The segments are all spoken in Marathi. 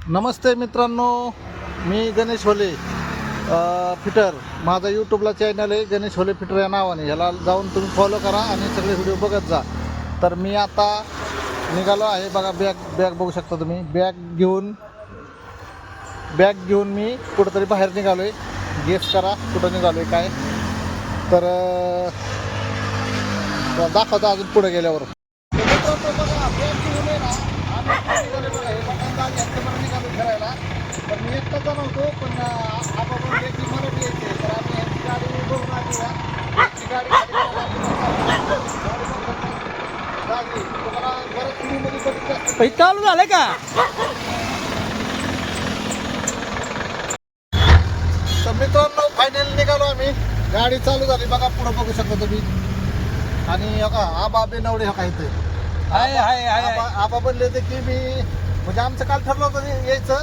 नमस्ते मित्रांनो, मी गणेश होले फिटर. माझा यूट्यूबला चॅनल आहे गणेश होले फिटर या नावाने. ह्याला जाऊन तुम्ही फॉलो करा आणि सगळे व्हिडिओ बघत जा. तर मी आता निघालो आहे बघा. बॅग बघू शकता तुम्ही. बॅग घेऊन मी कुठंतरी बाहेर निघालो आहे. गेस करा कुठं निघालो आहे काय. तर दाखवतो अजून पुढे गेल्यावर. फिरायला तर मी एकटाच नव्हतो, पण आपण म्हणले की मला बी यायचे. तर आम्ही ह्यांची गाडी बघून आली ना. ह्यांची गाडी तुम्हाला बऱ्याच व्हिडिओमध्ये बघितलं चालू झालंय का? तर मित्रांनो फायनल निघालो आम्ही. गाडी चालू झाली बघा. पुढे बघू शकता तुम्ही. आणि आबा बेनवडे हा इथे आबा बनले होते की मी म्हणजे आमचं काल ठरलं होतं यायचं.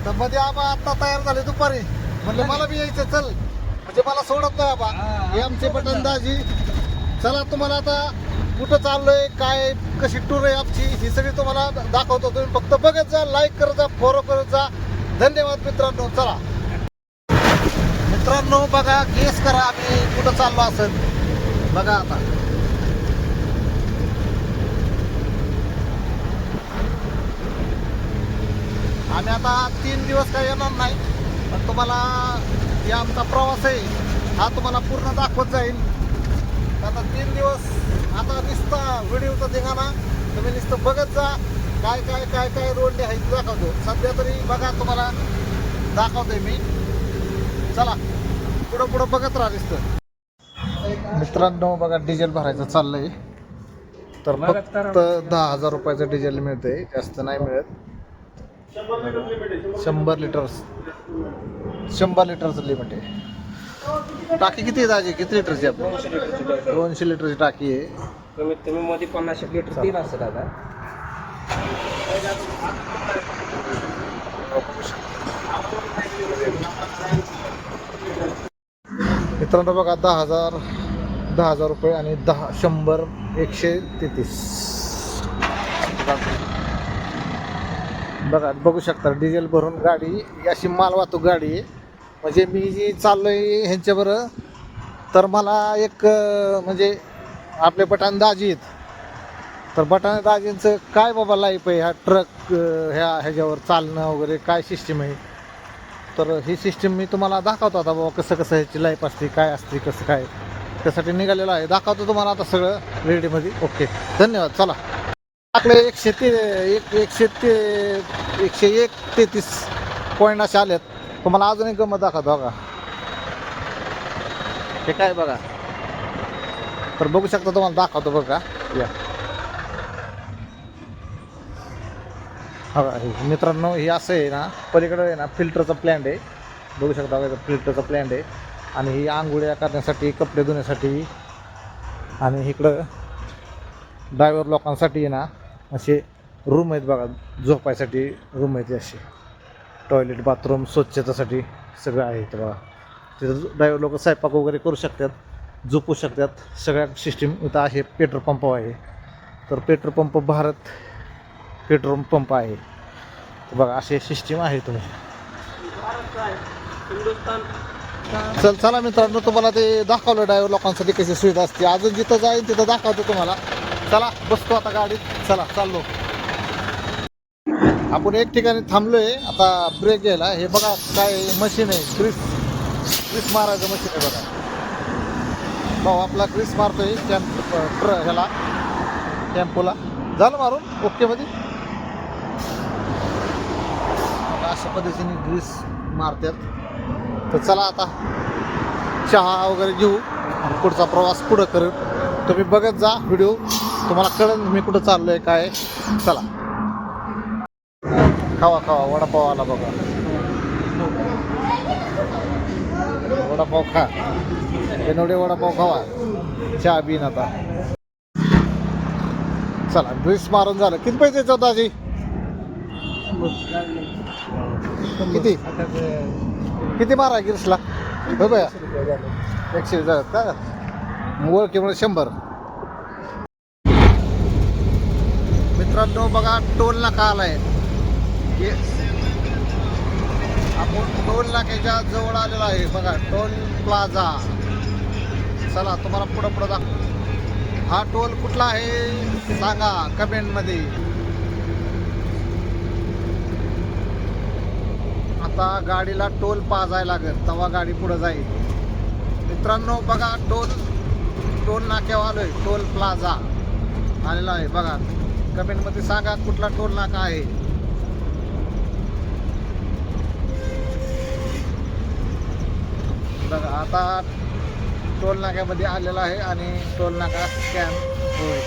तर मध्ये आबा आता तयार झाले दुपारी. म्हणलं मला बी यायचं चल, म्हणजे मला सोडत नाही आबा. हे आमचे पटंदाजी. चला तुम्हाला आता कुठं चाललोय काय कशी टूर आहे आमची ही सगळी तुम्हाला दाखवतो. तुम्ही फक्त बघत जा, लाईक करत जा, फॉलो करत जा. धन्यवाद मित्रांनो. चला मित्रांनो बघा, गेस करा आम्ही कुठं चाललो असेल बघा. आता आम्ही आता 3 दिवस काय येणार नाही, पण तुम्हाला जे आमचा प्रवास आहे हा तुम्हाला पूर्ण दाखवत जाईल. आता 3 दिवस आता नुसतं व्हिडिओचा धिंगाणा. तुम्ही नुसतं बघत जा. काय काय काय काय रोडने आहे दाखवतो. सध्या तरी बघा तुम्हाला दाखवतोय मी. चला पुढं बघत राहा नुसतं. मित्रांनो बघा, डिझेल भरायचं चाललंय. तर फक्त 10,000 रुपयाचं डिझेल मिळतंय, जास्त नाही मिळत. 100 लिटरचं लिमिट आहे. टाकी किती आहे दाजी? किती लिटरची आपली? 200 लिटरची टाकी आहे. कमीत कमी मध्ये 50 लिटर तेल असेल आता. मित्रांनो बघा, 10,000 रुपये आणि 100 133 बघा. बघू शकता डिझेल भरून गाडी अशी माल वाहतूक गाडी आहे. म्हणजे मी जी चाललोय ह्यांच्याबरोबर. तर मला एक म्हणजे आपले बटाण दाजी आहेत. तर बटाण दाजींचं काय बाबा लाईफ आहे ह्या ट्रक ह्याच्यावर चालणं वगैरे काय सिस्टीम आहे. तर ही सिस्टीम मी तुम्हाला दाखवतो आता बाबा कसं ह्याची लाईफ असते काय असते कसं काय. त्यासाठी निघालेलं आहे. दाखवतो तुम्हाला आता सगळं रेडीमध्ये. ओके धन्यवाद. चला आपले 133 पॉईंट असे आलेत. तुम्हाला अजून एक गंमत दाखवतो बघा. हे काय बघा. तर बघू शकता तुम्हाला दाखवतो बघा. या बघा मित्रांनो, हे असं आहे ना. पलीकडे आहे ना फिल्टरचा प्लॅन्ट आहे. बघू शकता बघा, फिल्टरचा प्लॅन्ट आहे. आणि ही आंघोळ्या करण्यासाठी, कपडे धुण्यासाठी. आणि इकडं ड्रायव्हर लोकांसाठी आहे ना असे रूम आहेत बघा. झोपायसाठी रूम आहेत असे. टॉयलेट बाथरूम स्वच्छतेसाठी सगळं आहे इथं बघा. तिथं ड्रायव्हर लोक स्वयंपाक वगैरे करू शकतात, झोपू शकतात. सगळ्या सिस्टीम इथं आहे. पेट्रोल पंप आहे. तर petrol pump Bharat petrol pump आहे. तर बघा असे सिस्टीम आहे. तुम्ही चला मित्रांनो, तुम्हाला ते दाखवलं ड्रायव्हर लोकांसाठी कशी सुविधा असते. अजून जिथं जाईल तिथं दाखवतो तुम्हाला. चला बसतो आता गाडीत. चला चाललो. आपण एक ठिकाणी थांबलोय आता ब्रेक घ्यायला. हे बघा काय मशीन आहे. ग्रीस मारायचं मशीन आहे बघा. भाऊ आपला ग्रीस मारतोय ह्याला टेम्पोला. झालं मारून ओके मध्ये. अशा पद्धतीने ग्रीस मारतात. तर चला आता चहा वगैरे घेऊ आणि पुढचा प्रवास पुढं करू. तुम्ही बघत जा व्हिडिओ. तुम्हाला कळेल मी कुठं चाललोय काय. चला खावा वडापाव आला बघा. वडापाव खा. बेनवडे वडापाव खावा. चहा बिन आता. चला ग्रीस मारून झालं. किती पैसे द्यायचं दाजी? किती मारा ग्रीसला? हो बया 100 झालं का? ओळखीमुळे 100. मित्रांनो बघा टोल नाका आलाय. आपण टोल नाक्याच्या जवळ आलेलो आहे बघा, टोल प्लाझा. चला तुम्हाला पुढं पुढं दाखव. हा टोल कुठला आहे सांगा कमेंटमध्ये. आता गाडीला टोल पाजायला लागेल तेव्हा गाडी पुढं जाईल. मित्रांनो बघा, टोल नाक्यावर आलोय. टोल प्लाझा आलेला आहे बघा. कमेंटमध्ये सांगा कुठला टोल नाका आहे. बघा आता टोल नाक्यामध्ये आलेला आहे आणि टोल नाका स्कॅन होईल.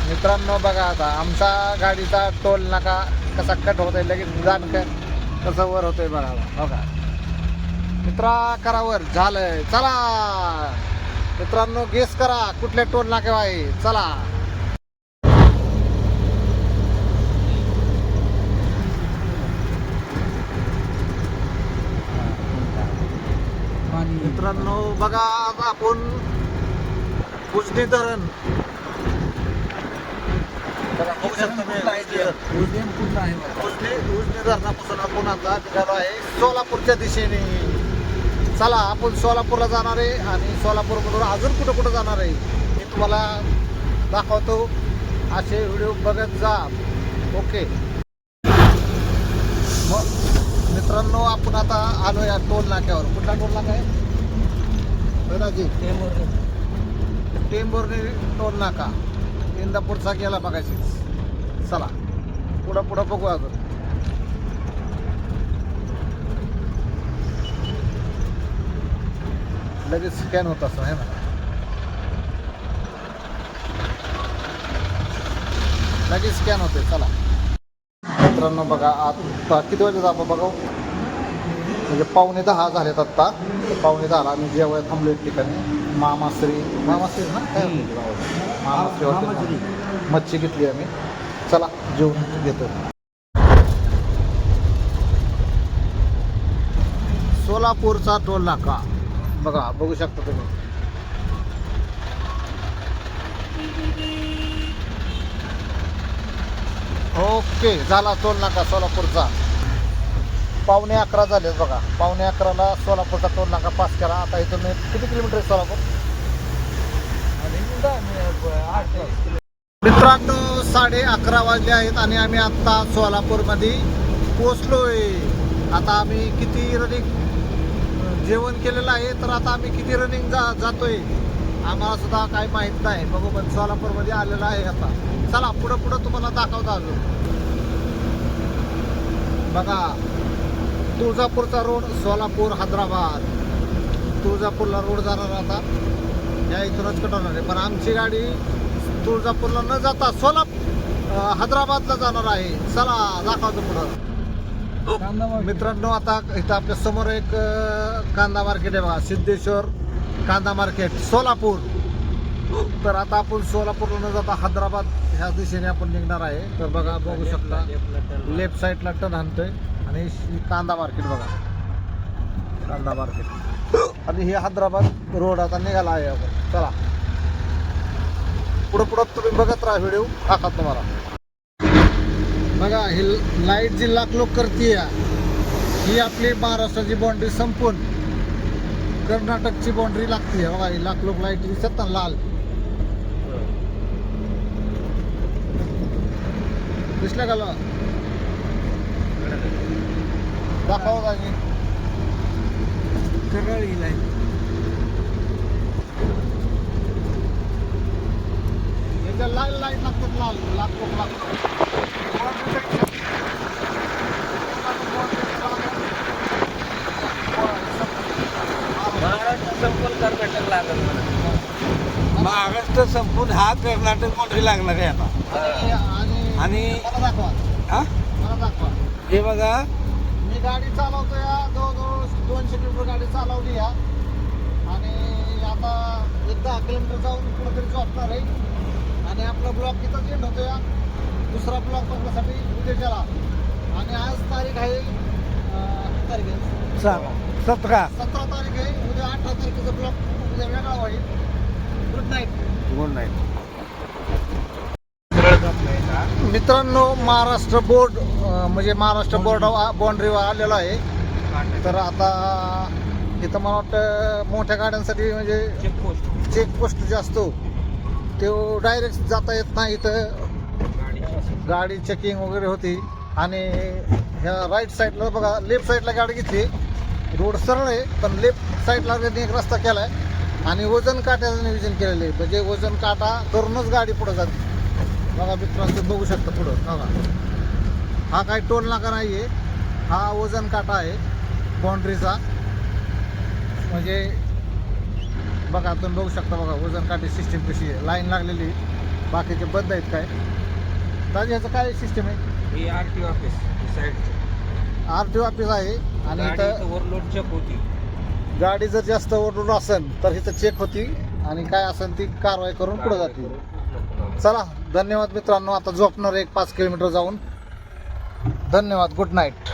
मित्रांनो बघा, आता आमचा गाडीचा टोल नाका कसा कट होतोय, लगेच जाण कसं वर होतोय बघा. बघा मित्रा, करा वर. झालंय. चला मित्रांनो, गेस करा कुठल्या टोल नाक्यावर आहे. चला मित्रांनो बघा, आज आपण उजनी धरण बघा, बघू शकता तुम्ही. उजनी धरणापासून आपण आता निघालो आहे सोलापूरच्या दिशेने. चला आपण सोलापूरला जाणार आहे आणि सोलापूरमधून अजून कुठं कुठं जाणार आहे मी तुम्हाला दाखवतो. असे व्हिडिओ बघत जा. ओके मग मित्रांनो, आपण आता आलो या टोल नाक्यावर. कुठला टोल नाका आहे दादाजी? टेंभुर्णी टोल नाका. इंदापूरचा गेला बघायची. चला पुढं पुढं बघू अजून. लगेच स्कॅन होत असं आहे ना. लगेच स्कॅन होते. चला मित्रांनो बघा, आता किती वाजता आपण बघा, म्हणजे 9:45 झालेत आत्ता. 9:45 आम्ही जेवायला थांबलो एक ठिकाणी. मामाश्री ना काय मामाश्री हॉटेल. मच्छी घेतली आम्ही. चला जेवण घेतो. सोलापूरचा टोल नाका बघा, बघू शकता तुम्ही. ओके झाला टोल नाका सोलापूरचा. 9:45 झाले बघा. 9:45ला सोलापूरचा टोल नाका पास केला. आता इथून किती किलोमीटर आहे सोलापूर? मित्रांनो 11:30 वाजले आहेत आणि आम्ही आत्ता सोलापूरमध्ये पोचलोय. आता आम्ही किती रनिंग जेवण केलेलं आहे, तर आता आम्ही किती रनिंग जातोय आम्हाला सुद्धा काही माहीत नाही. बघू, पण सोलापूरमध्ये आलेलं आहे आता. चला पुढं पुढं तुम्हाला दाखवतो अजून. बघा तुळजापूरचा रोड, सोलापूर हैदराबाद. तुळजापूरला रोड जाणार आता, या इथूनच कटवणार आहे. पण आमची गाडी तुळजापूरला न जाता हैदराबादला जाणार आहे. चला दाखवतो पुढं. मित्रांनो आता इथं आपल्या समोर एक कांदा मार्केट आहे बघा, सिद्धेश्वर कांदा मार्केट सोलापूर. तर आता आपण सोलापूरला न जाता हैदराबाद ह्या दिशेने आपण निघणार आहे. तर बघा, बघू शकता लेफ्ट साईडला टर्न आणतोय आणि कांदा मार्केट बघा, कांदा मार्केट. आणि हे हैदराबाद रोड आता निघाला आहे आपण. चला पुढं पुढं तुम्ही बघत राहा, व्हिडिओ दाखवत तुम्हाला. बघा ही लाईट जी लाकलोक करते, ही आपली महाराष्ट्राची बाउंड्री संपून कर्नाटकची बाउंड्री लागते. बघा ही लाकलोक लाईट दिसत ना लाल, दिसल्या का? दाखव जागी करळी लाईट. याच्या लाल लाईट लागतात, लाल लाकलोक लागतात. महाराष्ट्र संपून कर्नाटक लागल मला. महाराष्ट्र संपून हा कर्नाटक बाउंड्री लागणार आहे आता. आणि मला दाखवा, हा मला दाखवा. हे बघा, मी गाडी चालवतो या जवळजवळ 200 किलोमीटर गाडी चालवली या. आणि आता 10 किलोमीटर जाऊन कुठेतरी झोपणार आहे. आणि आपला ब्लॉक इथं एंड होतो या. दुसरा ब्लॉक बघण्यासाठी उद्याच्याला. आणि आज तारीख आहे तारीख आहे 17 तारीख आहे. उद्या 18 तारखेचा ब्लॉक उद्या वेगळा होईल. Good night. Good night. मित्रांनो महाराष्ट्र बोर्ड म्हणजे महाराष्ट्र बोर्ड बाउंड्रीवर आलेलो आहे. तर आता इथं मला वाटतं मोठ्या गाड्यांसाठी म्हणजे चेकपोस्ट चेकपोस्ट जे असतो तो डायरेक्ट जाता येत नाही. इथं गाडी चेकिंग वगैरे होती. आणि ह्या राईट साईडला बघा, लेफ्ट साईडला गाडी घेतली, रोड सरळ आहे पण लेफ्ट साईडला त्यांनी एक रस्ता केला आहे आणि वजन काट्याचं नियोजन केलेलं आहे. म्हणजे वजन काटा करूनच गाडी पुढं जाते. बघा मित्रांनो बघू शकता पुढं बघा, हा काही टोल नाका नाही आहे, हा वजन काटा आहे बाउंड्रीचा. म्हणजे बघा तुम्ही बघू शकता बघा वजन काटे सिस्टीम कशी आहे, लाईन लागलेली, बाकीचे बंद आहेत काय. तर ह्याचं काय सिस्टीम आहे, ही RT office side RTO office आहे. आणि इथं ओव्हरलोड चेक होती. गाडी जर जास्त ओव्हरलोड असेल तर इथं चेक होती आणि काय असेल ती कारवाई करून पुढे जाते. चला धन्यवाद मित्रांनो. आता झोपणार 1-5 किलोमीटर जाऊन. धन्यवाद, गुड नाईट.